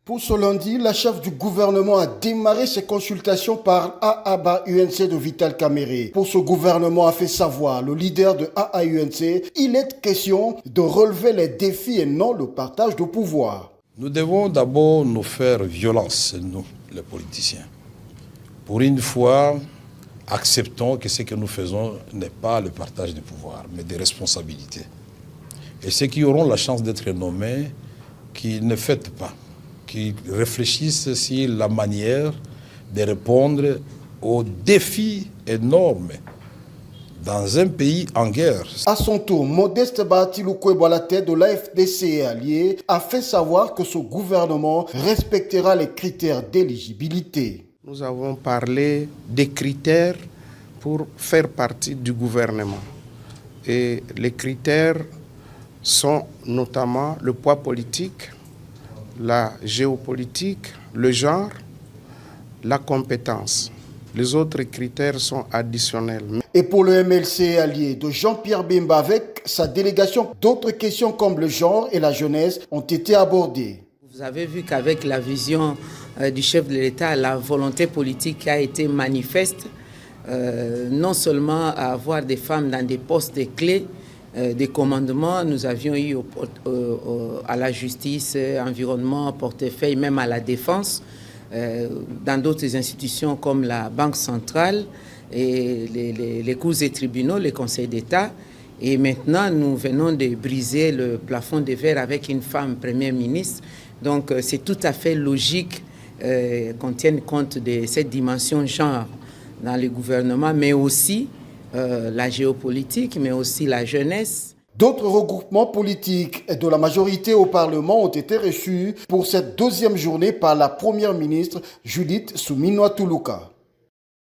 Pour ce lundi, la chef du gouvernement a démarré ses consultations par AABA-UNC de Vital Kamerhe. Pour ce gouvernement a fait savoir le leader de AAUNC, il est question de relever les défis et non le partage de pouvoir. Nous devons d'abord nous faire violence, nous, les politiciens. Pour une fois, acceptons que ce que nous faisons n'est pas le partage de pouvoir, mais des responsabilités. Et ceux qui auront la chance d'être nommés, qui ne fêtent pas, qui réfléchissent sur la manière de répondre aux défis énormes dans un pays en guerre. À son tour, Modeste Bahati-Lukwebo, à la tête de l'AFDC et alliés, a fait savoir que ce gouvernement respectera les critères d'éligibilité. Nous avons parlé des critères pour faire partie du gouvernement. Et les critères sont notamment le poids politique, la géopolitique, le genre, la compétence. Les autres critères sont additionnels. Et pour le MLC allié de Jean-Pierre Bemba avec sa délégation, d'autres questions comme le genre et la jeunesse ont été abordées. Vous avez vu qu'avec la vision du chef de l'État, la volonté politique a été manifeste, non seulement à avoir des femmes dans des postes clés, des commandements, nous avions eu à la justice, environnement, portefeuille, même à la défense, dans d'autres institutions comme la Banque centrale et les cours et tribunaux, les conseils d'État. Et maintenant, nous venons de briser le plafond de verre avec une femme première ministre. Donc, c'est tout à fait logique qu'on tienne compte de cette dimension genre dans le gouvernement, mais aussi la géopolitique, mais aussi la jeunesse. D'autres regroupements politiques de la majorité au Parlement ont été reçus pour cette deuxième journée par la Première ministre Judith Suminwa Tuluka.